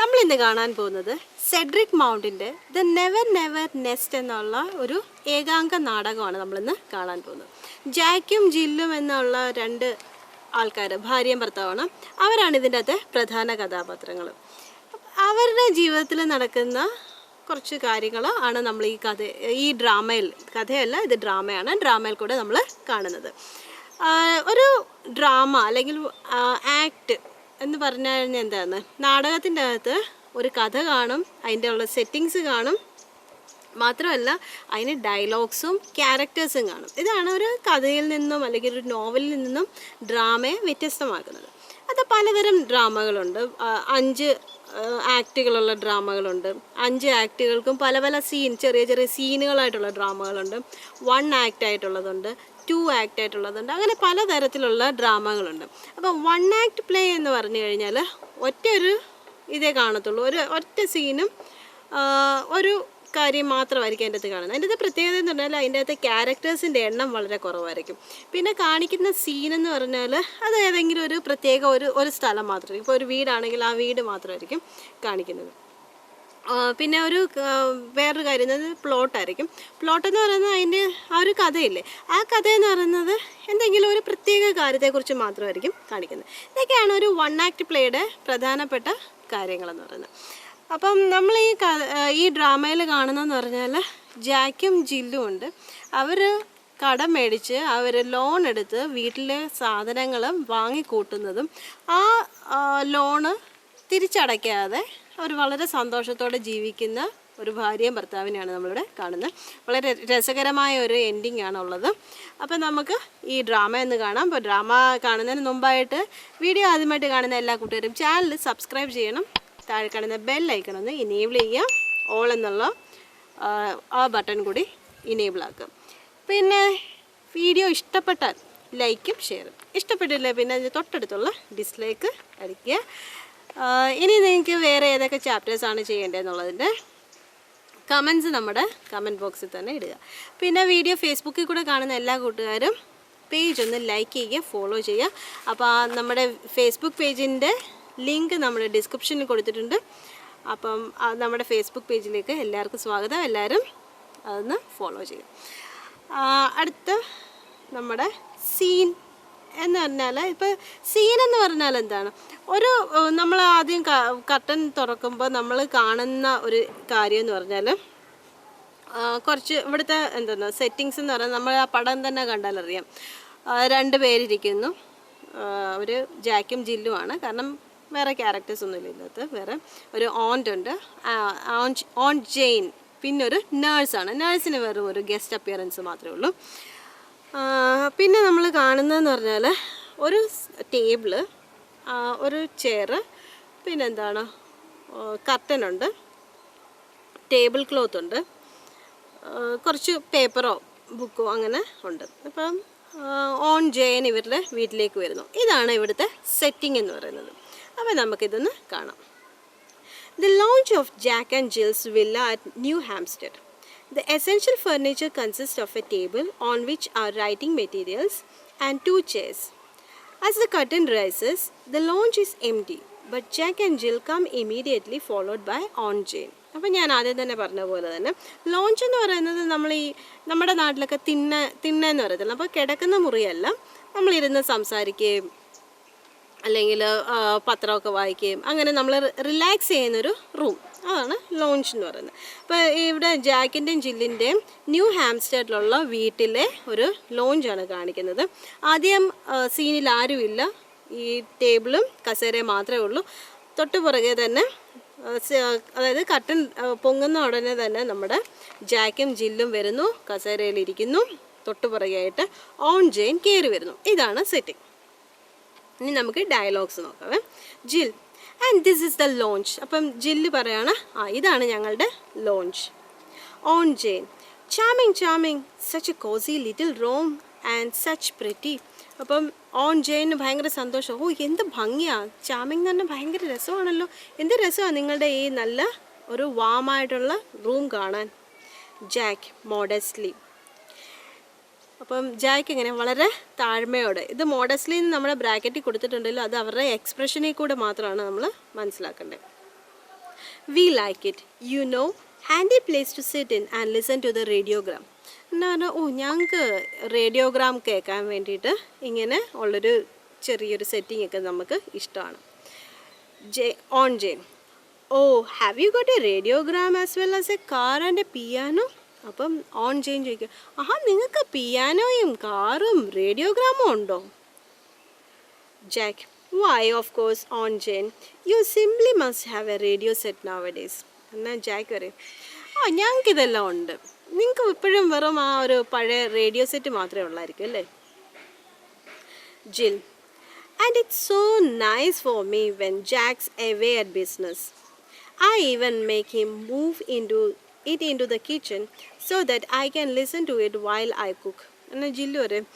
നമ്മളിന്ന് കാണാൻ പോകുന്നത് സെഡ്രിക് മൗണ്ടിൻ്റെ ദ നെവർ നെവർ നെസ്റ്റ് എന്നുള്ള ഒരു ഏകാംഗ നാടകമാണ് നമ്മളിന്ന് കാണാൻ പോകുന്നത്. ജാക്കും ജില്ലും എന്നുള്ള രണ്ട് ആൾക്കാർ, ഭാര്യയും ഭർത്താവാണ്. അവരാണ് ഇതിൻ്റെ അകത്തെ പ്രധാന കഥാപാത്രങ്ങൾ. അവരുടെ ജീവിതത്തിൽ നടക്കുന്ന കുറച്ച് കാര്യങ്ങൾ ആണ് നമ്മൾ ഈ ഡ്രാമയിൽ, കഥയല്ല ഇത് ഡ്രാമയാണ്, ഡ്രാമയിൽ കൂടെ നമ്മൾ കാണുന്നത്. ഒരു ഡ്രാമ അല്ലെങ്കിൽ ആക്ട് എന്ന് പറഞ്ഞു കഴിഞ്ഞാൽ എന്താണ്, നാടകത്തിൻ്റെ അകത്ത് ഒരു കഥ കാണും, അതിൻ്റെ ഉള്ള സെറ്റിങ്സ് കാണും, മാത്രമല്ല അതിന് ഡയലോഗ്സും ക്യാരക്ടേഴ്സും കാണും. ഇതാണ് ഒരു കഥയിൽ നിന്നും അല്ലെങ്കിൽ ഒരു നോവലിൽ നിന്നും ഡ്രാമയെ വ്യത്യസ്തമാക്കുന്നത്. അത് പലതരം ഡ്രാമകളുണ്ട്. 5 ആക്റ്റുകളുള്ള ഡ്രാമകളുണ്ട്. 5 ആക്റ്റുകൾക്കും പല പല ചെറിയ ചെറിയ സീനുകളായിട്ടുള്ള ഡ്രാമകളുണ്ട്. 1 ആക്റ്റ് ആയിട്ടുള്ളതുണ്ട്, 2 ആക്റ്റ് ആയിട്ടുള്ളതുണ്ട്. അങ്ങനെ പലതരത്തിലുള്ള ഡ്രാമകളുണ്ട്. അപ്പോൾ 1 ആക്ട് പ്ലേ എന്ന് പറഞ്ഞു കഴിഞ്ഞാൽ ഒരു ഇതേ കാണത്തുള്ളൂ. ഒറ്റ സീനും ഒരു കാര്യം മാത്രമായിരിക്കും അതിൻ്റെ അകത്ത് കാണുന്നത്. അതിൻ്റെ അകത്ത് പ്രത്യേകത എന്ന് പറഞ്ഞാൽ അതിൻ്റെ അകത്ത് ക്യാരക്ടേഴ്സിൻ്റെ എണ്ണം വളരെ കുറവായിരിക്കും. പിന്നെ കാണിക്കുന്ന സീനെന്ന് പറഞ്ഞാൽ അത് ഏതെങ്കിലും ഒരു പ്രത്യേക ഒരു സ്ഥലം മാത്രമായിരിക്കും. ഇപ്പോൾ ഒരു വീടാണെങ്കിൽ ആ വീട് മാത്രമായിരിക്കും കാണിക്കുന്നത്. പിന്നെ വേറൊരു കാര്യം പ്ലോട്ടായിരിക്കും. പ്ലോട്ടെന്ന് പറയുന്നത് അതിൻ്റെ ആ ഒരു കഥയില്ലേ, ആ കഥയെന്ന് പറയുന്നത് എന്തെങ്കിലും ഒരു പ്രത്യേക കാര്യത്തെക്കുറിച്ച് മാത്രമായിരിക്കും കാണിക്കുന്നത്. ഇതൊക്കെയാണ് ഒരു 1 ആക്ട് പ്ലേയുടെ പ്രധാനപ്പെട്ട കാര്യങ്ങളെന്ന് പറയുന്നത്. അപ്പം നമ്മൾ ഈ ഡ്രാമയിൽ കാണുന്നതെന്ന് പറഞ്ഞാൽ ജാക്കും ജില്ലും ഉണ്ട്. അവർ കടം മേടിച്ച് അവർ ലോൺ എടുത്ത് വീട്ടിലെ സാധനങ്ങളും വാങ്ങിക്കൂട്ടുന്നതും ആ ലോണ് തിരിച്ചടയ്ക്കാതെ അവർ വളരെ സന്തോഷത്തോടെ ജീവിക്കുന്ന ഒരു ഭാര്യയും ഭർത്താവിനെയാണ് നമ്മളിവിടെ കാണുന്നത്. വളരെ രസകരമായ ഒരു എൻഡിങ് ആണുള്ളത്. അപ്പോൾ നമുക്ക് ഈ ഡ്രാമ എന്ന് കാണാം. അപ്പോൾ ഡ്രാമ കാണുന്നതിന് മുമ്പായിട്ട് വീഡിയോ ആദ്യമായിട്ട് കാണുന്ന എല്ലാ കൂട്ടുകാരും ചാനൽ സബ്സ്ക്രൈബ് ചെയ്യണം. താഴെ കാണുന്ന ബെൽ ഐക്കൺ ഒന്ന് ഇനേബിൾ ചെയ്യുക. ഓൾ എന്നുള്ള ആ ബട്ടൺ കൂടി ഇനേബിൾ ആക്കുക. പിന്നെ വീഡിയോ ഇഷ്ടപ്പെട്ടാൽ ലൈക്കും ഷെയറും, ഇഷ്ടപ്പെട്ടില്ല പിന്നെ അതിന് തൊട്ടടുത്തുള്ള ഡിസ്ലൈക്ക് അടിക്കുക. ഇനി നിങ്ങൾക്ക് വേറെ ഏതൊക്കെ ചാപ്റ്റേഴ്സാണ് ചെയ്യേണ്ടതെന്നുള്ളതിൻ്റെ കമൻസ് നമ്മുടെ കമൻറ്റ് ബോക്സിൽ തന്നെ ഇടുക. പിന്നെ വീഡിയോ ഫേസ്ബുക്കിൽ കൂടെ കാണുന്ന എല്ലാ കൂട്ടുകാരും പേജ് ഒന്ന് ലൈക്ക് ചെയ്യുക, ഫോളോ ചെയ്യുക. അപ്പോൾ നമ്മുടെ ഫേസ്ബുക്ക് പേജിൻ്റെ ലിങ്ക് നമ്മുടെ ഡിസ്ക്രിപ്ഷനിൽ കൊടുത്തിട്ടുണ്ട്. അപ്പം നമ്മുടെ ഫേസ്ബുക്ക് പേജിലേക്ക് എല്ലാവർക്കും സ്വാഗതം. എല്ലാവരും അതൊന്ന് ഫോളോ ചെയ്യും. അടുത്ത നമ്മുടെ സീൻ എന്ന് പറഞ്ഞാൽ, ഇപ്പോൾ സീൻ എന്ന് പറഞ്ഞാൽ എന്താണ്, നമ്മൾ ആദ്യം കർട്ടൻ തുറക്കുമ്പോൾ നമ്മൾ കാണുന്ന ഒരു കാര്യം എന്ന് പറഞ്ഞാൽ കുറച്ച് ഇവിടുത്തെ സെറ്റിങ്സ് എന്ന് പറഞ്ഞാൽ നമ്മൾ ആ പടം തന്നെ കണ്ടാലറിയാം. 2 പേരിരിക്കുന്നു. ഒരു ജാക്കും ജില്ലുമാണ്. കാരണം വേറെ ക്യാരക്ടേഴ്സ് ഒന്നുമില്ല ഇതിനകത്ത്. വേറെ ഒരു ഓണ്ട് ഉണ്ട്, ഓണ്ട് ജെയിൻ. പിന്നെ ഒരു നേഴ്സാണ്. നേഴ്സിന് വെറും ഒരു ഗസ്റ്റ് അപ്പിയറൻസ് മാത്രമേ ഉള്ളൂ. പിന്നെ നമ്മൾ കാണുന്നതെന്ന് പറഞ്ഞാൽ ഒരു ടേബിള്, ഒരു ചെയറ്, പിന്നെന്താണ് കർട്ടനുണ്ട്, ടേബിൾ ക്ലോത്ത് ഉണ്ട്, കുറച്ച് പേപ്പറോ ബുക്കോ അങ്ങനെ ഉണ്ട്. അപ്പം ഓൺ ജെയിൻ ഇവരുടെ വീട്ടിലേക്ക് വരുന്നു. ഇതാണ് ഇവിടുത്തെ സെറ്റിംഗ് എന്ന് പറയുന്നത്. അപ്പോൾ നമുക്കിതൊന്ന് കാണാം. The launch of Jack and Jill's villa at New Hampstead. The essential furniture consists of a table on which are writing materials and 2 chairs. As the curtain rises, the lounge is empty, but Jack and Jill come immediately, followed by Aunt Jane. അപ്പോൾ ഞാൻ ആദ്യം തന്നെ പറഞ്ഞ പോലെ തന്നെ launch എന്ന് പറയുന്നത് നമ്മുടെ നാട്ടിലൊക്കെ തിന്നെന്ന് പറയത്തില്ല. അപ്പോൾ കിടക്കുന്ന മുറിയല്ല, നമ്മളിരുന്ന് സംസാരിക്കുകയും അല്ലെങ്കിൽ പത്രമൊക്കെ വായിക്കുകയും അങ്ങനെ നമ്മൾ റിലാക്സ് ചെയ്യുന്നൊരു റൂം, അതാണ് ലോഞ്ച് എന്ന് പറയുന്നത്. അപ്പോൾ ഇവിടെ ജാക്കിൻ്റെയും ജില്ലിൻ്റെയും ന്യൂ ഹാംസ്റ്റേഡിലുള്ള വീട്ടിലെ ഒരു ലോഞ്ചാണ് കാണിക്കുന്നത്. ആദ്യം സീനിൽ ആരുമില്ല, ഈ ടേബിളും കസേരയും മാത്രമേ ഉള്ളൂ. തൊട്ടുപുറകെ തന്നെ അതായത് കർട്ടൻ പൊങ്ങുന്ന ഉടനെ തന്നെ നമ്മുടെ ജാക്കും ജില്ലും വരുന്നു, കസേരയിലിരിക്കുന്നു. തൊട്ടുപുറകെയായിട്ട് ഓൺ ജെയിൻ കയറി വരുന്നു. ഇതാണ് സെറ്റിംഗ്. ഇനി നമുക്ക് ഡയലോഗ്സ് നോക്കാം. Jill, and this is the lounge. അപ്പം ജില്ല് പറയാണ്, ഇതാണ് ഞങ്ങളുടെ lounge. Aunt Jane, charming charming, such a cosy little room and such pretty. അപ്പം ഓൺ ജെയിന് ഭയങ്കര സന്തോഷം. എന്ത് ഭംഗിയാണ്, ചാമിങ് എന്ന് പറഞ്ഞാൽ ഭയങ്കര രസമാണല്ലോ, എന്ത് രസമാണ് നിങ്ങളുടെ ഈ നല്ല ഒരു വാമായിട്ടുള്ള റൂം കാണാൻ. Jack, modestly. അപ്പം ജാക്ക് ഇങ്ങനെ വളരെ താഴ്മയോടെ, ഇത് മോഡസ്റ്റ്ലി എന്ന് നമ്മുടെ ബ്രാക്കറ്റിൽ കൊടുത്തിട്ടുണ്ടല്ലോ, അത് അവരുടെ എക്സ്പ്രഷനിൽ കൂടെ മാത്രമാണ് നമ്മൾ മനസ്സിലാക്കേണ്ടത്. We like it. You know, handy place to sit in and listen to the radiogram. എന്നാ പറഞ്ഞാൽ ഞങ്ങൾക്ക് റേഡിയോഗ്രാം കേൾക്കാൻ വേണ്ടിയിട്ട് ഇങ്ങനെ ഉള്ളൊരു ചെറിയൊരു സെറ്റിംഗ് ഒക്കെ നമുക്ക് ഇഷ്ടമാണ്. Jane have you got a radiogram as well as a car and a piano? അപ്പം ജെയിൻ ചോദിക്കും, നിങ്ങൾക്ക് പിയാനോയും കാറും റേഡിയോഗ്രാമും ഉണ്ടോ? Jack, why, of course, Jane. You simply must have a radio set nowadays. എന്നാൽ ജാക്ക് പറയും, ഞങ്ങൾക്കിതെല്ലാം ഉണ്ട്. നിങ്ങൾക്ക് ഇപ്പോഴും വെറും ആ ഒരു പഴയ റേഡിയോ സെറ്റ് മാത്രമേ ഉള്ളായിരിക്കും അല്ലേ? ജിൽ, and it's so nice for me when Jack's away at business. I even make him move into the kitchen so that I can listen to it while I cook. എന്നാൽ ജില്ലു പറയും,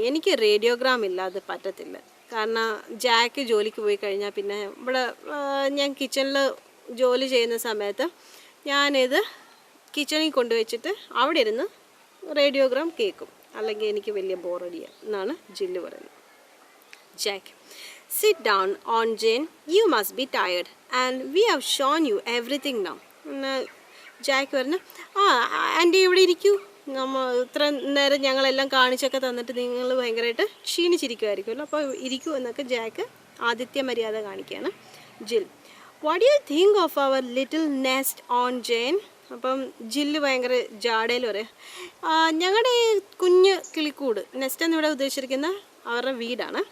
എനിക്ക് റേഡിയോഗ്രാം ഇല്ലാതെ പറ്റത്തില്ല. കാരണം Jack ജോലിക്ക് പോയി കഴിഞ്ഞാൽ പിന്നെ ഇവിടെ ഞാൻ കിച്ചണിൽ ജോലി ചെയ്യുന്ന സമയത്ത് ഞാനിത് കിച്ചണിൽ കൊണ്ടുവച്ചിട്ട് അവിടെ ഇരുന്ന് റേഡിയോഗ്രാം കേൾക്കും, അല്ലെങ്കിൽ എനിക്ക് വലിയ ബോറടിയാണ് എന്നാണ് ജില്ലു പറയുന്നത്. Jack, sit down Jane, you must be tired and we have shown you everything now. എന്നാൽ ജാക്ക് പറഞ്ഞു, ആൻറ്റി ഇവിടെ ഇരിക്കൂ, ഇത്ര നേരം ഞങ്ങളെല്ലാം കാണിച്ചൊക്കെ തന്നിട്ട് നിങ്ങൾ ഭയങ്കരമായിട്ട് ക്ഷീണിച്ചിരിക്കുമായിരിക്കുമല്ലോ, അപ്പോൾ ഇരിക്കൂ എന്നൊക്കെ ജാക്ക് ആതിഥ്യ മര്യാദ കാണിക്കുകയാണ്. Jill, what you think of our little nest Jane? അപ്പം ജില്ല് ഭയങ്കര ജാടയിൽ പറയാം, ഞങ്ങളുടെ ഈ കുഞ്ഞ് കിളിക്കൂട്, നെസ്റ്റ് എന്നിവിടെ ഉദ്ദേശിച്ചിരിക്കുന്ന അവരുടെ വീടാണ്,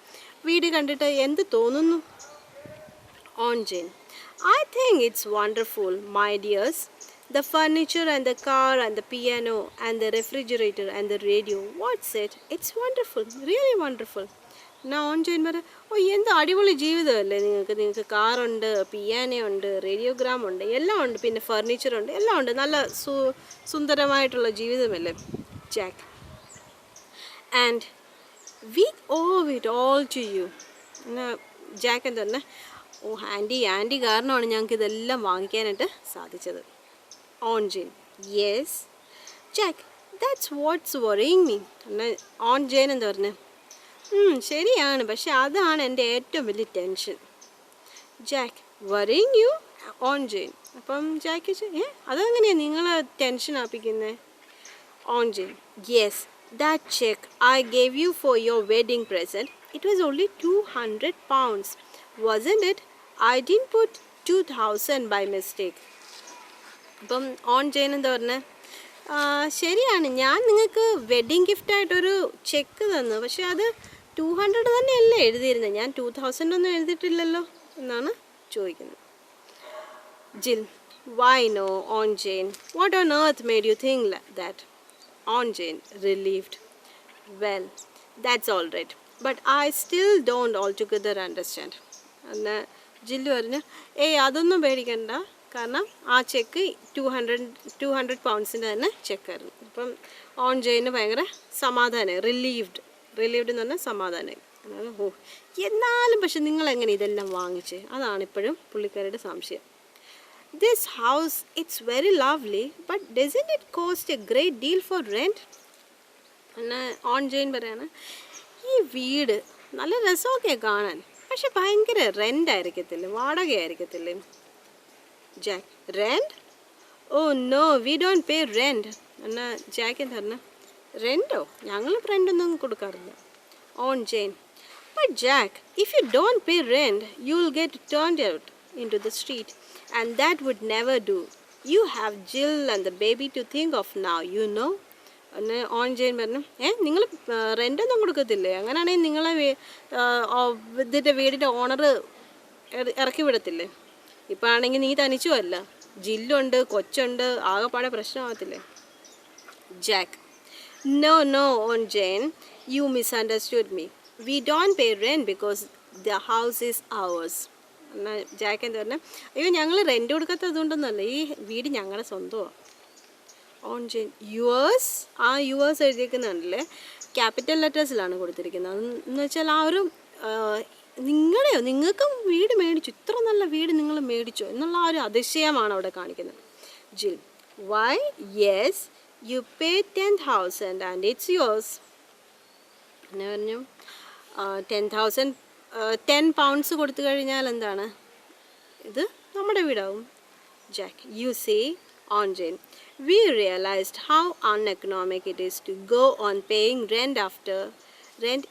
വീട് കണ്ടിട്ട് എന്ത് തോന്നുന്നു? Jain, I think it's wonderful, my dears. The furniture and the car and the piano and the refrigerator and the radio. What's it? It's wonderful, really wonderful. ഞാൻ ജെയിൻ പറയാം, എന്ത് അടിപൊളി ജീവിതമല്ലേ നിങ്ങൾക്ക് കാറുണ്ട്, പിയാനോ ഉണ്ട്, റേഡിയോഗ്രാം ഉണ്ട്, എല്ലാം ഉണ്ട്, പിന്നെ ഫർണിച്ചറുണ്ട്, എല്ലാം ഉണ്ട്, നല്ല സുന്ദരമായിട്ടുള്ള ജീവിതമല്ലേ? Jack, and we owe it all to you. Jack എന്താ പറഞ്ഞാൽ, ആൻറ്റി കാരണമാണ് ഞങ്ങൾക്ക് ഇതെല്ലാം വാങ്ങിക്കാനായിട്ട് സാധിച്ചത്. Jane, yes Jack, that's what's worrying me. എന്നാൽ ജെയിൻ എന്താ പറഞ്ഞത്, ശരിയാണ്, പക്ഷെ അതാണ് എൻ്റെ ഏറ്റവും വലിയ tension. Jack, worrying you? Jane. അപ്പം ജാക്ക് അതെങ്ങനെയാണ് നിങ്ങളെ ടെൻഷൻ ആപ്പിക്കുന്നത്? Jane, yes, that cheque I gave you for your wedding present, it was only £200. wasn't it? I didn't put 2000 by mistake. അപ്പം ജെയിൻ എന്താ പറഞ്ഞത്, ശരിയാണ്, ഞാൻ നിങ്ങൾക്ക് വെഡ്ഡിങ് ഗിഫ്റ്റായിട്ടൊരു ചെക്ക് തന്നു, പക്ഷെ അത് 200 തന്നെയല്ലേ എഴുതിയിരുന്നത്, ഞാൻ 2000 ഒന്നും എഴുതിയിട്ടില്ലല്ലോ എന്നാണ് ചോദിക്കുന്നത്. ജിൽ, why no? Jain, what on earth made you think that? Jain, relieved. Well, that's all right, but I still don't altogether understand. എന്നാൽ ജില്ലു പറഞ്ഞു, അതൊന്നും പേടിക്കണ്ട, കാരണം ആ ചെക്ക് 200 പൗണ്ട്സിൻ്റെ തന്നെ ചെക്കായിരുന്നു. അപ്പം ജെയിന് ഭയങ്കര സമാധാനമായി, റിലീവ്ഡ് എന്ന് പറഞ്ഞാൽ സമാധാനമായി. എന്നാലും പക്ഷെ നിങ്ങളെങ്ങനെ ഇതെല്ലാം വാങ്ങിച്ചേ? അതാണ് ഇപ്പോഴും പുള്ളിക്കാരുടെ സംശയം. This house it's very lovely, but doesn't it cost A great deal for rent? എന്നാൽ ജെയിൻ പറയാണ്, ഈ വീട് നല്ല രസമൊക്കെ കാണാൻ, പക്ഷെ ഭയങ്കര റെൻ്റ് ആയിരിക്കത്തില്ലേ, വാടകയായിരിക്കത്തില്ലേ? Jack, rent? No, we don't pay rent. എന്നാൽ ജാക്ക് എന്താ പറഞ്ഞ, റെൻറ്റോ? ഞങ്ങൾ റെൻറ്റൊന്നും കൊടുക്കാറില്ല. Jane, but Jack, if you don't pay rent you will get turned out into the street and that would never do. You have Jill and the baby to think of now, you know. Jane പറഞ്ഞു, നിങ്ങൾ റെൻ്റൊന്നും കൊടുക്കത്തില്ലേ? അങ്ങനെയാണെങ്കിൽ നിങ്ങളെ ഇതിൻ്റെ വീടിൻ്റെ owner ഇറക്കി വിടത്തില്ലേ? ഇപ്പം ആണെങ്കിൽ നീ തനിച്ചുമല്ല, ജില്ലുണ്ട്, കൊച്ചുണ്ട്, ആകെപ്പാടെ പ്രശ്നമാകത്തില്ലേ? Jack, no Jane, you misunderstood me. We don't pay rent because the house is ours. എന്നാൽ ജാക്ക് എന്താ പറഞ്ഞാൽ, ഞങ്ങൾ റെൻറ്റ് കൊടുക്കാത്തത് അതുകൊണ്ടൊന്നുമല്ല, ഈ വീട് ഞങ്ങളുടെ സ്വന്തമാണ്. ജെയിൻ, യുവേഴ്സ്? യുവേഴ്സ് എഴുതിയിരിക്കുന്നുണ്ടല്ലേ, ക്യാപിറ്റൽ ലെറ്റേഴ്സിലാണ് കൊടുത്തിരിക്കുന്നത്. എന്ന് വെച്ചാൽ ആ ഒരു നിങ്ങൾക്കും വീട് മേടിച്ചു, ഇത്ര നല്ല വീട് നിങ്ങൾ മേടിച്ചോ എന്നുള്ള ആ ഒരു അതിശയമാണ് അവിടെ കാണിക്കുന്നത്. Jill, why yes, you pay 10,000 and it's yours. എന്നെ പറഞ്ഞു, 10 പൗണ്ട്സ് കൊടുത്തു കഴിഞ്ഞാൽ എന്താണ്, ഇത് നമ്മുടെ വീടാവും. Jack, you see, on Jane, we realized how uneconomic it is to go on paying rent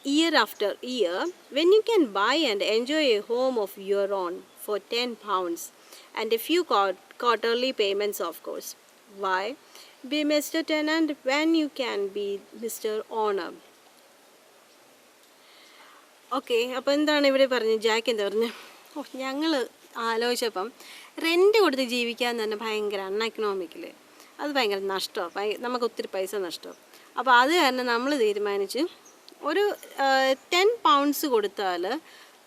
year after year when you can buy and enjoy a home of your own for £10 and a few quarterly payments, of course. Why be Mr. Tenant when you can be Mr. Owner? Okay, അപ്പോൾ എന്താണ് ഇവിടെ പറഞ്ഞത്? Jack എന്താ പറഞ്ഞു? ഞങ്ങൾ ആലോചിച്ചപ്പം rent കൊടുത്ത് ജീവിക്കാൻ തന്നെ ഭയങ്കര അൺഎക്കണോമിക്കൽ, അത് ഭയങ്കര നഷ്ടമാണ്, നമുക്ക് ഒത്തിരി പൈസ നഷ്ടമാണ്. അപ്പോൾ അത് കാരണം നമ്മൾ തീരുമാനിച്ച് ഒരു £10 കൊടുത്താൽ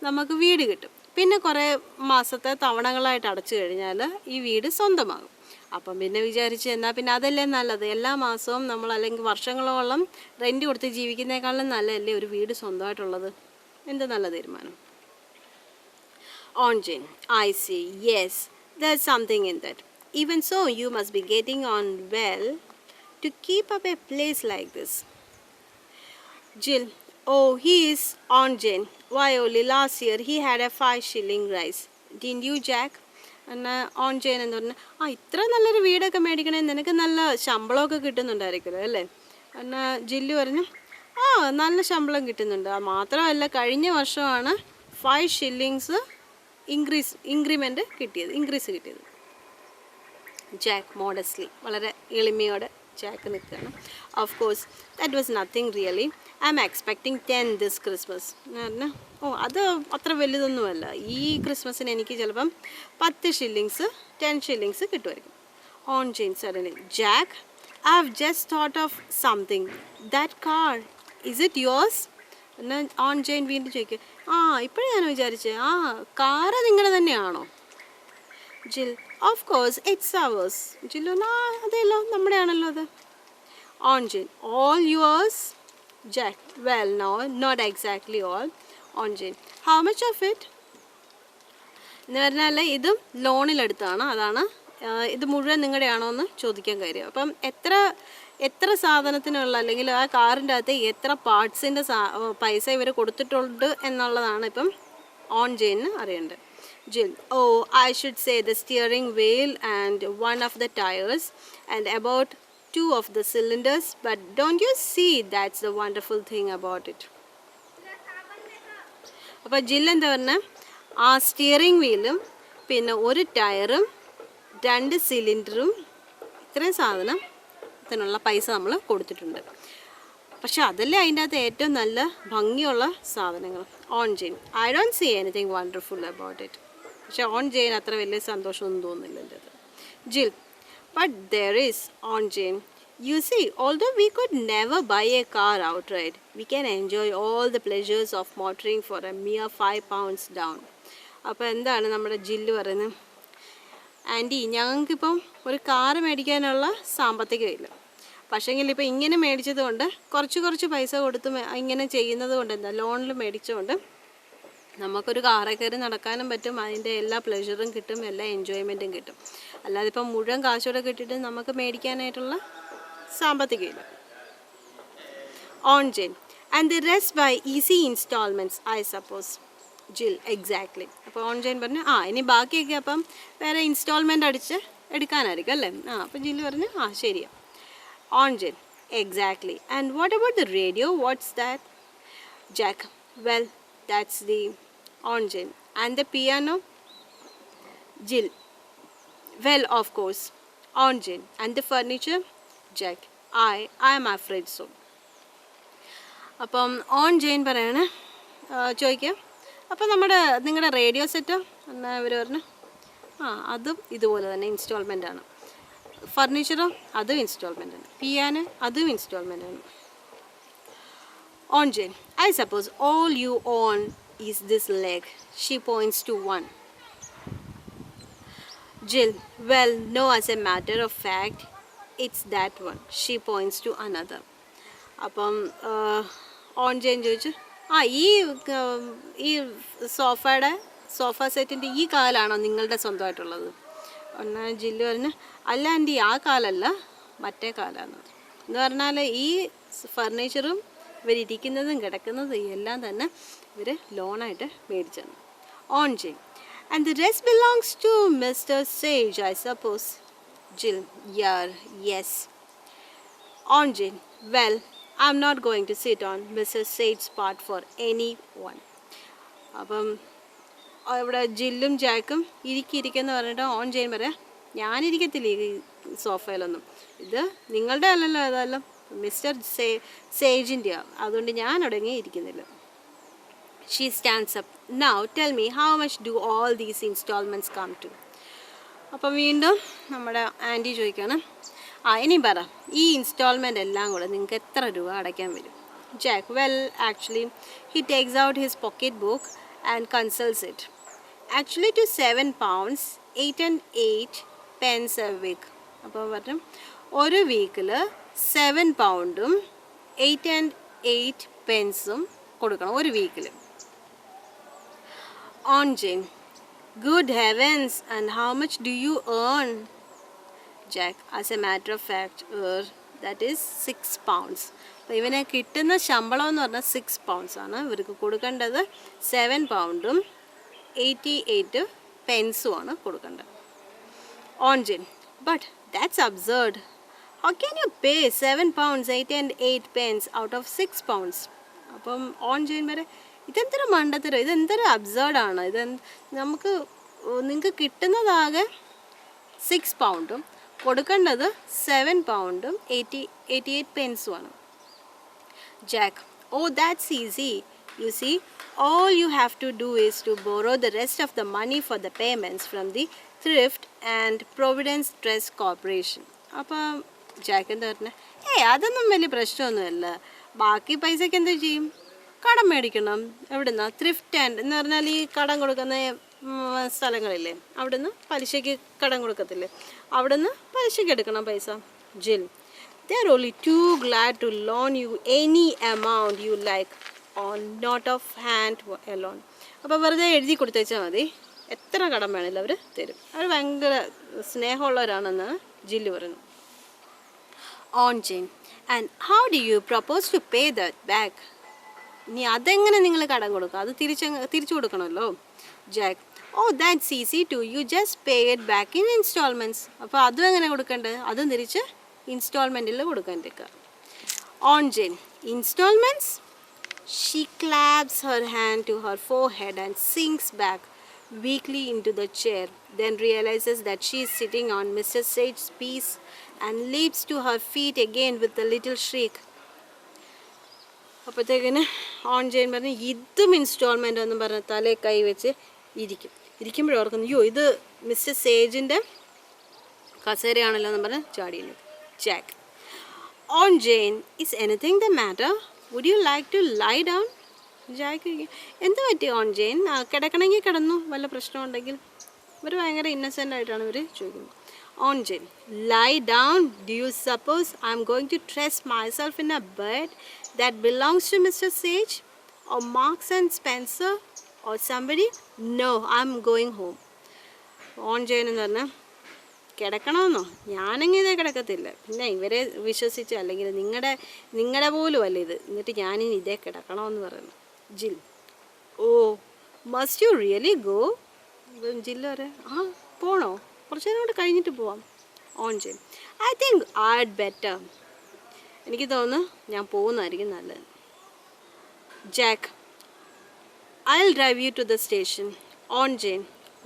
നമുക്ക് വീട് കിട്ടും. പിന്നെ കുറേ മാസത്തെ തവണകളായിട്ട് അടച്ചു കഴിഞ്ഞാൽ ഈ വീട് സ്വന്തമാകും. അപ്പം പിന്നെ വിചാരിച്ച് എന്നാൽ പിന്നെ അതല്ലേ നല്ലത്, എല്ലാ മാസവും നമ്മൾ അല്ലെങ്കിൽ വർഷങ്ങളോളം റെൻറ്റ് കൊടുത്ത് ജീവിക്കുന്നതിനേക്കാളും നല്ലതല്ലേ ഒരു വീട് സ്വന്തമായിട്ടുള്ളത്. എന്ത് നല്ല തീരുമാനം. On Jane, I see, yes, there's something in that. Even so, you must be getting on well to keep up a place like this. Jill, oh, he is on Jane. Why, only last year he had a 5 shilling rise. Didn't you, Jack? എന്നാൽ on Jane എന്ന് പറഞ്ഞാൽ ഇത്ര നല്ലൊരു വീടൊക്കെ മേടിക്കണേ നിനക്ക് നല്ല ശമ്പളമൊക്കെ കിട്ടുന്നുണ്ടായിരിക്കുമല്ലോ അല്ലേ? എന്നാൽ ജില്ലു പറഞ്ഞു നല്ല ശമ്പളം കിട്ടുന്നുണ്ട്. മാത്രമല്ല കഴിഞ്ഞ വർഷമാണ് 5 shillings ഇൻക്രിമെൻറ്റ് കിട്ടിയത്. ജാക്ക് മോഡസ്ലി, വളരെ എളിമയോടെ ജാക്ക് നിൽക്കുകയാണ്. Of course that was nothing really. I M expecting 10 this Christmas. എന്ന് പറഞ്ഞാൽ അത് അത്ര വലുതൊന്നുമല്ല, ഈ ക്രിസ്മസിന് എനിക്ക് ചിലപ്പം 10 shillings 10 shillings കിട്ടുമായിരിക്കും. On Jane suddenly, Jack, I have just thought of something. That car, is it yours? എന്നാൽ ഓൺ Jane വീണ്ടും ചോദിക്കുക, ഇപ്പോഴും ഞാൻ വിചാരിച്ചേ കാറ് നിങ്ങളുടെ തന്നെയാണോ? ജിൽ, ഓഫ് കോഴ്സ് ഇറ്റ്സ് അവേഴ്സ്. ജില്ലു, അതെല്ലോ നമ്മുടെ ആണല്ലോ അത്. On Jane, all yours? Jack, well no, not exactly all. On Jane, how much of it? എന്ന് പറഞ്ഞാൽ ഇതും ലോണിലെടുത്താണ്, അതാണ് ഇത് മുഴുവൻ നിങ്ങളുടെ ആണോ എന്ന് ചോദിക്കാൻ കാര്യം. അപ്പം എത്ര സാധനത്തിനുള്ള അല്ലെങ്കിൽ ആ കാറിൻ്റെ അകത്ത് എത്ര പാർട്സിൻ്റെ പൈസ ഇവർ കൊടുത്തിട്ടുണ്ട് എന്നുള്ളതാണ് ഇപ്പം ഓൺ Jane അറിയേണ്ടത്. Jill, oh, I should say the steering wheel and one of the tires and about 2 of the cylinders, but don't you see that's the wonderful thing about it? അപ്പോൾ ജിൽ എന്താ പറഞ്ഞാൽ ആ സ്റ്റിയറിംഗ് വീലും പിന്നെ ഒരു ടയറും 2 സിലിണ്ടറും ഇത്രയും സാധനത്തിനുള്ള പൈസ നമ്മൾ കൊടുത്തിട്ടുണ്ട്. പക്ഷെ അതല്ലേ അതിൻ്റെ അകത്ത് ഏറ്റവും നല്ല ഭംഗിയുള്ള സാധനങ്ങൾ. Aunt Jane, I don't see anything wonderful about it. പക്ഷെ ഓൺ Jane അത്ര വലിയ സന്തോഷമൊന്നും തോന്നുന്നില്ല എൻ്റെ അത്. Jill, but there is aunt Jane. You see, although we could never buy a car outright, we can enjoy all the pleasures of motoring for a mere £5 down. അപ്പോൾ എന്താണ് നമ്മുടെ ജില്ല് പറയുന്നത്? ആൻറ്റി, ഞങ്ങൾക്കിപ്പം ഒരു കാറ് മേടിക്കാനുള്ള സാമ്പത്തികമില്ല, പക്ഷേങ്കിൽ ഇപ്പോൾ ഇങ്ങനെ മേടിച്ചത് കൊണ്ട് കുറച്ച് പൈസ കൊടുത്ത് ഇങ്ങനെ ചെയ്യുന്നത് കൊണ്ട് എന്താ ലോണിൽ മേടിച്ചുകൊണ്ട് നമുക്കൊരു കാറിൽ കയറി നടക്കാനും പറ്റും, അതിൻ്റെ എല്ലാ പ്ലഷറും കിട്ടും, എല്ലാ എൻജോയ്മെൻറ്റും കിട്ടും. അല്ലാതെ ഇപ്പം മുഴുവൻ കാശോടെ കിട്ടിയിട്ട് നമുക്ക് മേടിക്കാനായിട്ടുള്ള സാമ്പത്തികമില്ല. Aunt Jane, and the rest by easy installments, I suppose. Jill, exactly. അപ്പോൾ ഓൺ Jane പറഞ്ഞു ഇനി ബാക്കിയൊക്കെ അപ്പം വേറെ ഇൻസ്റ്റാൾമെൻ്റ് അടിച്ച് എടുക്കാനായിരിക്കും അല്ലേ? അപ്പം ജില്ല് പറഞ്ഞു ശരിയാ. On Jane, exactly. And what about the radio? What's that? Jack, well, that's the on Jane. And the piano? Jill, well, of course. On Jane, and the furniture? Jack, I am afraid so. അപ്പം on Jane പറയണേ ചോദിക്കുക, അപ്പം നിങ്ങളുടെ radio set എന്നാൽ ഇവർ പറഞ്ഞു അതും ഇതുപോലെ തന്നെ ഇൻസ്റ്റാൾമെൻ്റ് ആണ്. ഫർണിച്ചറോ അതും ഇൻസ്റ്റാൾമെൻ്റ് ആണ്. പിയാനോ അതും ഇൻസ്റ്റാൾമെൻ്റ് ആണ്. On Jane, I suppose all you own is this leg. She points to one. Jill, well, no, as a matter of fact, it's that one. She points to another. അപ്പം on Jane ചോദിച്ചു ഈ sofa സെറ്റിൻ്റെ ഈ കാലാണോ നിങ്ങളുടെ സ്വന്തമായിട്ടുള്ളത്? എന്നാൽ ജില്ലു പറഞ്ഞു അല്ല anti, ആ കാലല്ല, മറ്റേ കാലാണ്. എന്ന് പറഞ്ഞാൽ ഈ ഫർണിച്ചറും ഇവരിയ്ക്കുന്നതും കിടക്കുന്നതും എല്ലാം തന്നെ ഇവർ ലോണായിട്ട് മേടിച്ചാണ്. Aunt Jane, And the rest belongs to Mr. Sage, I suppose. Jill, yeah, yes. On Jane, well, I'm not going to sit on Mr. Sage's part for anyone. അപ്പം അവിടെ ജില്ലും ജാക്കും ഇരിക്കുന്ന പറഞ്ഞിട്ട് ഓൺ ജെയിൻ പറയാം, ഞാനിരിക്കത്തില്ല ഈ സോഫയിലൊന്നും, ഇത് നിങ്ങളുടെ അല്ലല്ലോ, ഏതായാലും മിസ്റ്റർ സേജിൻ്റെയാണ്, അതുകൊണ്ട് ഞാൻ അടങ്ങി ഇരിക്കുന്നില്ല. She stands up. Now tell me, how much do all these installments come to? അപ്പം വീണ്ടും നമ്മുടെ ആൻറ്റി ചോദിക്കുകയാണ്, ഇനി പറ, ഈ ഇൻസ്റ്റാൾമെൻ്റ് എല്ലാം കൂടെ നിങ്ങൾക്ക് എത്ര രൂപ അടയ്ക്കാൻ വരും? Jack, well actually he takes out his pocket book and consults it. Actually to £7, 8 and 8 pence a week. അപ്പോൾ പറഞ്ഞു ഒരു വീക്കിൽ £7 8 and 8 pence കൊടുക്കണം ഒരു വീക്കിൽ. On Jane, good heavens, and how much do you earn? Jack, as a matter of fact, that is £6. അപ്പോൾ ഇവന് കിട്ടുന്ന ശമ്പളം എന്ന് പറഞ്ഞാൽ £6 ആണ്. ഇവർക്ക് കൊടുക്കേണ്ടത് £7 88 pence ആണ് കൊടുക്കേണ്ടത്. On Jane, but that's absurd. How can you pay £7 8 and 8 pence out of £6? അപ്പം ഓൺ ജെയിൻ വരെ ഇതെന്തൊരു മണ്ടത്തരം, ഇതെന്തൊരു അബ്സേർഡാണ്, നമുക്ക് നിങ്ങൾക്ക് കിട്ടുന്നതാകെ £6 കൊടുക്കേണ്ടത് £7 88 pence ആണ്. Jack, oh that's easy. You see, all you have to do is to borrow the rest of the money for the payments from the Thrift and Providence Trust Corporation. അപ്പം Jack എന്താ പറഞ്ഞത്, അതൊന്നും വലിയ പ്രശ്നമൊന്നുമല്ല, ബാക്കി പൈസയ്ക്ക് എന്ത് ചെയ്യും, കടം മേടിക്കണം. എവിടുന്ന? ത്രിഫ്റ്റ് ആൻഡ് എന്ന് പറഞ്ഞാൽ ഈ കടം കൊടുക്കുന്ന സ്ഥലങ്ങളില്ലേ, അവിടുന്ന് പലിശയ്ക്ക് കടം കൊടുക്കത്തില്ലേ, അവിടുന്ന് പലിശയ്ക്ക് എടുക്കണം പൈസ. ജിൽ, they are only too glad to loan you any amount you like on note of hand alone. അപ്പോൾ വെറുതെ എഴുതി കൊടുത്തേച്ചാൽ മതി, എത്ര കടം വേണമെങ്കിലും അവർ തരും. അവർ ഭയങ്കര സ്നേഹമുള്ളവരാണെന്ന് ജില്ല് പറയുന്നു. Aunt Jane, and how do you propose to pay that back? ഇനി അതെങ്ങനെ നിങ്ങൾ കടം കൊടുക്കുക, അത് തിരിച്ചു കൊടുക്കണമല്ലോ. Jack, oh that's easy too, you just pay it back in instalments. അപ്പോൾ അതും എങ്ങനെ കൊടുക്കേണ്ടത്, അതും തിരിച്ച് ഇൻസ്റ്റാൾമെൻറ്റിൽ കൊടുക്കാണ്ടിരിക്കുക. Aunt Jane, instalments? She claps her hand to her forehead and sinks back weakly into the chair, then realizes that she is sitting on Mr. Sage's piece and leaps to her feet again with a little shriek. അപ്പോഴത്തേക്കിന് aunt Jane പറഞ്ഞ് ഇതും instalment എന്നും പറഞ്ഞ് തലേ കൈ വെച്ച് ഇരിക്കുമ്പോഴോർക്കുന്നു, അയ്യോ ഇത് മിസ്റ്റർ സേജിൻ്റെ കസേരയാണല്ലോ എന്ന് പറഞ്ഞ് ചാടിയില്ല. Jack, aunt Jane, is anything the matter? Would you like to lie down? Jack, എന്ത് പറ്റി ഓൺ ജെയിൻ, കിടക്കണമെങ്കിൽ കിടന്നു, വല്ല പ്രശ്നമുണ്ടെങ്കിൽ. ഇവർ ഭയങ്കര ഇന്നസെൻ്റ് ആയിട്ടാണ് ഇവർ ചോദിക്കുന്നത്. Oh Jane, lie down? Do you suppose I'm going to trust myself in a bed that belongs to Mr. Sage or Marks and Spencer or somebody? No, I'm going home. On ചെയ്യുന്നത് പറഞ്ഞാൽ കിടക്കണമെന്നോ, ഞാനെങ്കിൽ ഇതേ കിടക്കത്തില്ല, പിന്നെ ഇവരെ വിശ്വസിച്ച്, അല്ലെങ്കിൽ നിങ്ങളുടെ പോലും അല്ല ഇത്, എന്നിട്ട് ഞാനിനി ഇതേ കിടക്കണമെന്ന് പറയുന്നു. ജിൽ, ഓ മസ്റ്റ് യു റിയലി ഗോ? ജില്ല പറയാം, പോണോ, കുറച്ച് നേരം കൂടെ കഴിഞ്ഞിട്ട് പോവാം. ഓൺ ചെയ്യും, ഐ തിങ്ക് ഐഡ് ബെറ്റർ, എനിക്ക് തോന്നുന്നു ഞാൻ പോകുന്നതായിരിക്കും നല്ലത്. Jack, I'll drive you to the station. On Jane,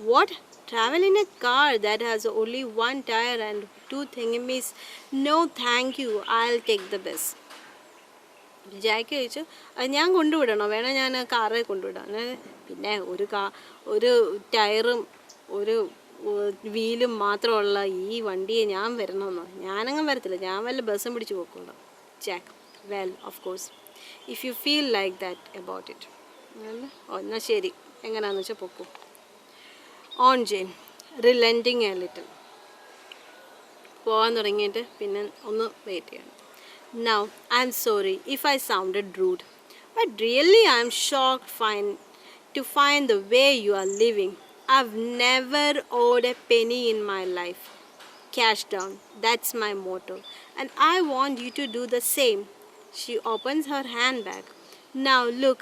what? Travel in a car that has only one tire and 2 thingamies? No thank you, I'll take the bus. Jack ചോദിച്ചു, അത് ഞാൻ കൊണ്ടുവിടണോ, വേണേൽ ഞാൻ കാറിൽ കൊണ്ടുവിടാം. പിന്നെ ഒരു ടയറും ഒരു വീലും മാത്രമുള്ള ഈ വണ്ടിയെ ഞാൻ വരണമെന്നോ? ഞാനങ്ങും വരത്തില്ല, ഞാൻ വല്ല ബസ്സും പിടിച്ച് പോയിക്കോളാം. Jack, well of course if you feel like that about it. എന്നാൽ ശരി, എങ്ങനെയാണെന്ന് വെച്ചാൽ പൊക്കൂ. Aunt Jane, relenting a little. പോകാൻ തുടങ്ങിയിട്ട് പിന്നെ ഒന്ന് വെയിറ്റ് ചെയ്യണം. Now I am sorry if I sounded rude, but really I am shocked to find the way you are living. I've never owed a penny in my life. Cash down, that's my motto, and I want you to do the same. She opens her handbag. Now look,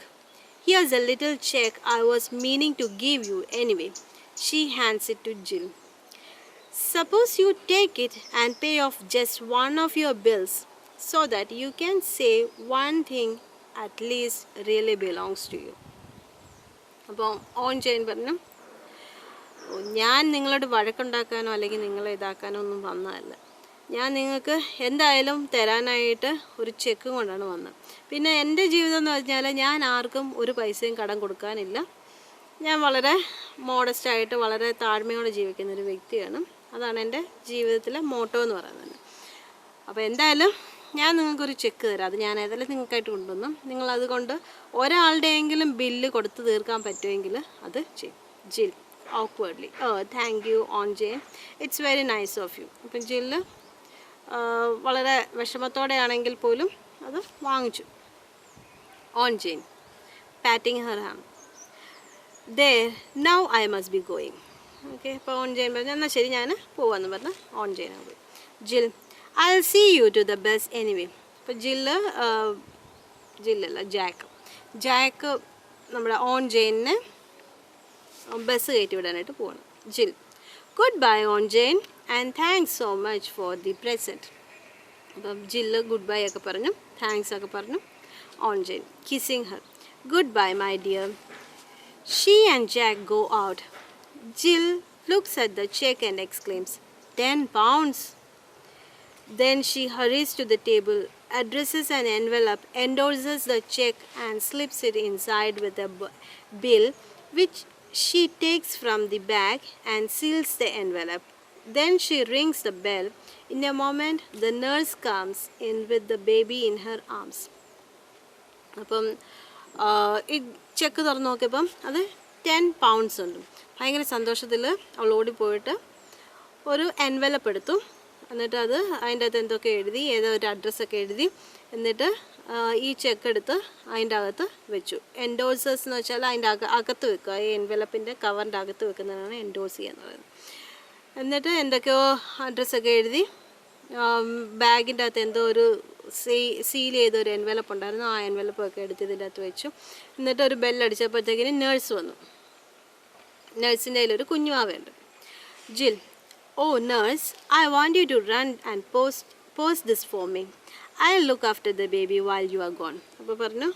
here's a little check I was meaning to give you anyway. She hands it to Jill. Suppose you take it and pay off just one of your bills so that you can say one thing at least really belongs to you. അപ്പോൾ aunt Jane പറഞ്ഞു, ഞാൻ നിങ്ങളോട് വഴക്കുണ്ടാക്കാനോ അല്ലെങ്കിൽ നിങ്ങളെ ഇതാക്കാനോ ഒന്നും വന്നതല്ല. ഞാൻ നിങ്ങൾക്ക് എന്തായാലും തരാനായിട്ട് ഒരു ചെക്ക് കൊണ്ടാണ് വന്നത്. പിന്നെ എൻ്റെ ജീവിതം എന്ന് പറഞ്ഞാൽ ഞാൻ ആർക്കും ഒരു പൈസയും കടം കൊടുക്കാനില്ല. ഞാൻ വളരെ മോഡസ്റ്റായിട്ട് വളരെ താഴ്മയോടെ ജീവിക്കുന്നൊരു വ്യക്തിയാണ്. അതാണ് എൻ്റെ ജീവിതത്തിലെ മോട്ടോ എന്ന് പറയുന്നത്. അപ്പോൾ എന്തായാലും ഞാൻ നിങ്ങൾക്കൊരു ചെക്ക് തരാം. അത് ഞാൻ ഏതായാലും നിങ്ങൾക്കായിട്ട് കൊണ്ടുവന്നു. നിങ്ങളത് കൊണ്ട് ഒരാളുടെയെങ്കിലും ബില്ല് കൊടുത്ത് തീർക്കാൻ പറ്റുമെങ്കിൽ അത് ചെയ്യും. ജിൽ awkwardly, oh thank you on Jane, it's very nice of you. അപ്പം ജില്ല് വളരെ വിഷമത്തോടെ ആണെങ്കിൽ പോലും അത് വാങ്ങിച്ചു. Aunt Jane patting her hand. there now I must be going. Okay, അപ്പോൾ ഓൺ ജെയിൻ പറഞ്ഞു എന്നാൽ ശരി ഞാൻ പോവാന്ന് പറഞ്ഞ് ഓൺ ജെയിൻ പോയി. ജിൽ I'll see you to the bus anyway. അപ്പോൾ ജില്ലല്ല ജാക്ക് നമ്മുടെ ഓൺ ജെയിനെ ബസ് കയറ്റി വിടാനായിട്ട് പോവാണ്. ജിൽ good bye on Jane and thanks so much for the present. അപ്പം ജില്ല് ഗുഡ് ബൈ ഒക്കെ പറഞ്ഞു, താങ്ക്സ് ഒക്കെ പറഞ്ഞു. On Jain kissing Har. Good bye my dear. She and Jack go out. Jill looks at the check and exclaims, £10. Then she hurries to the table, addresses an envelope, endorses the check and slips it inside with a bill, which she takes from the bag and seals the envelope. Then she rings the bell. In a moment, the nurse comes in with the baby in her arms. അപ്പം ഈ check തുറന്ന് നോക്കിയപ്പം അത് £10 ഉണ്ട്. ഭയങ്കര സന്തോഷത്തിൽ അവൾ ഓടിപ്പോയിട്ട് ഒരു എൻവലപ്പ് എടുത്തു. എന്നിട്ട് അത് അതിൻ്റെ അകത്ത് എന്തൊക്കെ എഴുതി, ഏതോ ഒരു അഡ്രസ്സൊക്കെ എഴുതി. എന്നിട്ട് ഈ ചെക്ക് എടുത്ത് അതിൻ്റെ അകത്ത് വെച്ചു. എൻഡോഴ്സേഴ്സ് എന്ന് വെച്ചാൽ അതിൻ്റെ അകത്ത് വെക്കുക. ഈ എൻവലപ്പിൻ്റെ കവറിൻ്റെ അകത്ത് വെക്കുന്നതാണ് എൻഡോഴ്സ് ചെയ്യുക എന്ന് പറയുന്നത്. എന്നിട്ട് എന്തൊക്കെയോ അഡ്രസ്സൊക്കെ എഴുതി ബാഗിൻ്റെ അകത്ത് എന്തോ ഒരു സീൽ ചെയ്തൊരു എൻവലപ്പ് ഉണ്ടായിരുന്നു. ആ എൻവലപ്പൊക്കെ എടുത്ത് ഇതിൻ്റെ അകത്ത് വെച്ചു. എന്നിട്ട് ഒരു ബെല്ലടിച്ചപ്പോഴത്തേക്കിന് നേഴ്സ് വന്നു. നേഴ്സിൻ്റെ കയ്യിലൊരു കുഞ്ഞുവാവയുണ്ട്. ജിൽ Oh nurse, I want you to run and post this for me. I'll look after the baby while you are gone. അപ്പോൾ പറഞ്ഞു,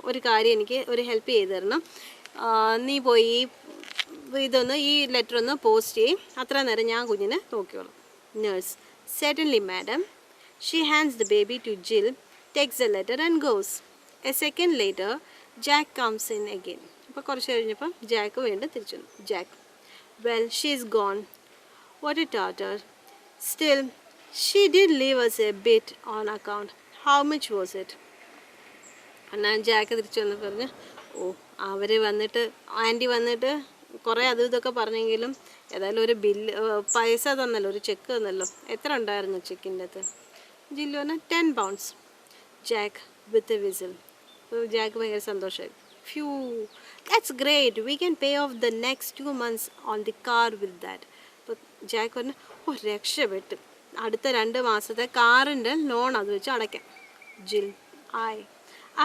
ഒരു കാര്യം എനിക്ക് ഒരു ഹെൽപ്പ് ചെയ്ത് തരണം. നീ പോയി ഈ ലെറ്റർ ഒന്ന് പോസ്റ്റ് ചെയ്യും. അത്ര നേരം ഞാൻ കുഞ്ഞിനെ നോക്കിയോളാം. Nurse, certainly madam. She hands the baby to Jill, takes the letter and goes. A second later, Jack comes in again. അപ്പോൾ കുറച്ച് കഴിഞ്ഞപ്പോൾ ജാക്ക് വീണ്ടും തിരിച്ചു വന്നു. Jack, well, she's gone. What a tartar. Still, she did leave us a bit on account. How much was it? എന്നാൽ Jack തിരിച്ചു വന്ന് പറഞ്ഞു, അവർ വന്നിട്ട് ആൻറ്റി വന്നിട്ട് കുറേ അതും ഇതൊക്കെ പറഞ്ഞെങ്കിലും ഏതായാലും ഒരു ബില്ല് പൈസ തന്നല്ലോ, ഒരു ചെക്ക് തന്നല്ലോ. എത്ര ഉണ്ടായിരുന്നു ചെക്കിൻ്റെ അകത്ത്? ജില്ലു പറഞ്ഞാൽ £10. Jack with a whistle. അപ്പോൾ ജാക്ക് ഭയങ്കര സന്തോഷമായി. Few, that's great. We can pay of the next 2 months on the car with that. അപ്പോൾ ജാക്ക് പറഞ്ഞു, രക്ഷപ്പെട്ട്, അടുത്ത 2 മാസത്തെ കാറിൻ്റെ ലോൺ അത് വെച്ച് അടയ്ക്കാം. ജിൽ ഐ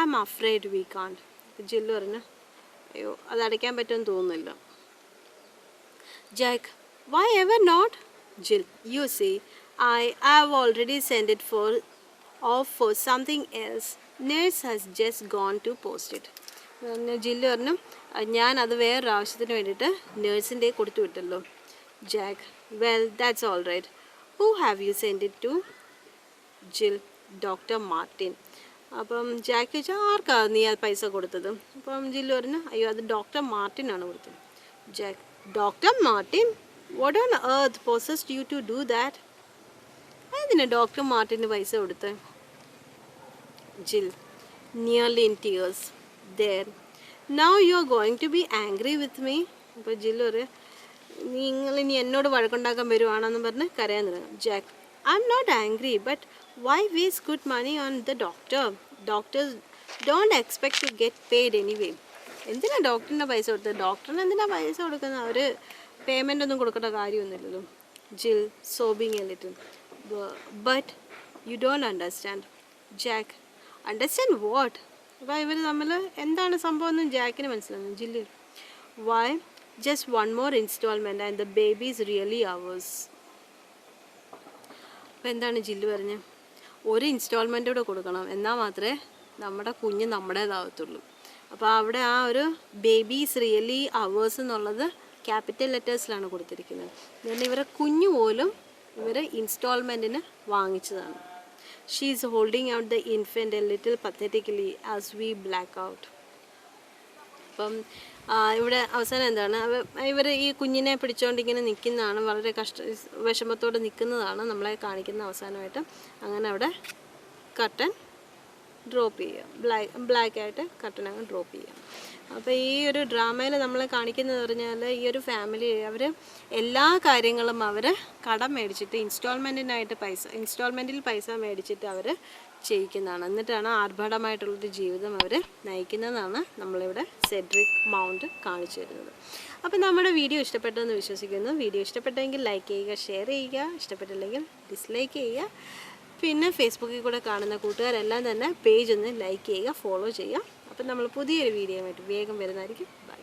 ആം അഫ്രൈഡ് വി കാണ്ട്. ജില്ല് പറഞ്ഞു, അയ്യോ അത് അടയ്ക്കാൻ പറ്റുമെന്ന് തോന്നുന്നില്ല. Jack why ever not? Jill you see I have already sent it off for something else. Nurse has just gone to post it. Jill പറഞ്ഞു, ഞാൻ അത് വേറൊരു ആവശ്യത്തിന് വേണ്ടിയിട്ട് നേഴ്സിൻ്റെ കൊടുത്തു വിട്ടല്ലോ. Jack well that's all right. Who have you send it to? Jill doctor Martin. അപ്പം ജാക്ക് ചോദിച്ചാൽ ആർക്കാണ് നീ ആ പൈസ കൊടുത്തത്? അപ്പം ജില്ല് പറഞ്ഞു, അയ്യോ അത് ഡോക്ടർ മാർട്ടിനാണ് കൊടുത്തത്. Jack doctor Martin? What on earth possessed you to do that? അതിന് ഡോക്ടർ മാർട്ടിന് പൈസ കൊടുത്ത്? Jill nearly in tears. there now you are going to be angry with me. അപ്പോൾ ജില്ല് പറയും, നിങ്ങൾ ഇനി എന്നോട് വഴക്കുണ്ടാക്കാൻ വരുവാണെന്ന് പറഞ്ഞ് കരയാൻ തുടങ്ങും. Jack I'm not angry, but why waste good money on the doctor? Doctors don't expect to get paid anyway. എന്തിനാണ് ഡോക്ടറിൻ്റെ പൈസ കൊടുത്തത്? ഡോക്ടറിന് എന്തിനാണ് പൈസ കൊടുക്കുന്നത്? അവർ പേയ്മെൻ്റ് ഒന്നും കൊടുക്കേണ്ട കാര്യമൊന്നുമില്ലല്ലോ. Jill sobbing a little. But you don't understand. Jack understand what? അപ്പോൾ ഇവർ തമ്മിൽ എന്താണ് സംഭവം എന്ന് ജാക്കിന് മനസ്സിലാകുന്നു. Jill why just one more instalment and the baby is really ours. അപ്പോൾ എന്താണ് ജില്ലു പറഞ്ഞത്? ഒരു ഇൻസ്റ്റാൾമെൻ്റ് കൂടെ കൊടുക്കണം, എന്നാൽ മാത്രമേ നമ്മുടെ കുഞ്ഞ് നമ്മുടേതാവത്തുള്ളൂ. അപ്പോൾ അവിടെ ആ ഒരു ബേബി ഈസ് റിയലി അവേഴ്സ് എന്നുള്ളത് ക്യാപിറ്റൽ ലെറ്റേഴ്സിലാണ് കൊടുത്തിരിക്കുന്നത്. then ഇവരെ കുഞ്ഞു പോലും ഇവർ ഇൻസ്റ്റാൾമെൻറ്റിന് വാങ്ങിച്ചതാണ്. She is holding out the infant a little pathetically as we black out. അപ്പം ഇവിടെ അവസാനം എന്താണ്, ഇവർ ഈ കുഞ്ഞിനെ പിടിച്ചുകൊണ്ട് ഇങ്ങനെ നിൽക്കുന്നതാണ്, വളരെ വിഷമത്തോടെ നിൽക്കുന്നതാണ് നമ്മളെ കാണിക്കുന്ന അവസാനമായിട്ട്. അങ്ങനെ അവിടെ കർട്ടൻ ഡ്രോപ്പ് ചെയ്യുക, ബ്ലാക്കായിട്ട് കർട്ടൻ അങ്ങ് ഡ്രോപ്പ് ചെയ്യുക. അപ്പോൾ ഈ ഒരു ഡ്രാമയിൽ നമ്മളെ കാണിക്കുന്നത് പറഞ്ഞാൽ ഈ ഒരു ഫാമിലി അവർ എല്ലാ കാര്യങ്ങളും അവർ കടം മേടിച്ചിട്ട് ഇൻസ്റ്റാൾമെൻറ്റിൽ പൈസ മേടിച്ചിട്ട് അവർ ചെയ്യിക്കുന്നതാണ്. എന്നിട്ടാണ് ആർഭാടമായിട്ടുള്ളൊരു ജീവിതം അവർ നയിക്കുന്നതാണ് നമ്മളിവിടെ സെഡ്രിക് മൗണ്ട് കാണിച്ചു തരുന്നത്. അപ്പോൾ നമ്മുടെ വീഡിയോ ഇഷ്ടപ്പെട്ടെന്ന് വിശ്വസിക്കുന്നു. വീഡിയോ ഇഷ്ടപ്പെട്ടെങ്കിൽ ലൈക്ക് ചെയ്യുക, ഷെയർ ചെയ്യുക, ഇഷ്ടപ്പെട്ടില്ലെങ്കിൽ ഡിസ്ലൈക്ക് ചെയ്യുക. പിന്നെ ഫേസ്ബുക്കിൽ കൂടെ കാണുന്ന കൂട്ടുകാരെല്ലാം തന്നെ പേജ് ഒന്ന് ലൈക്ക് ചെയ്യുക, ഫോളോ ചെയ്യുക. അപ്പം നമ്മൾ പുതിയൊരു വീഡിയോ ആയിട്ട് വേഗം വരുന്നതായിരിക്കും. ബൈ.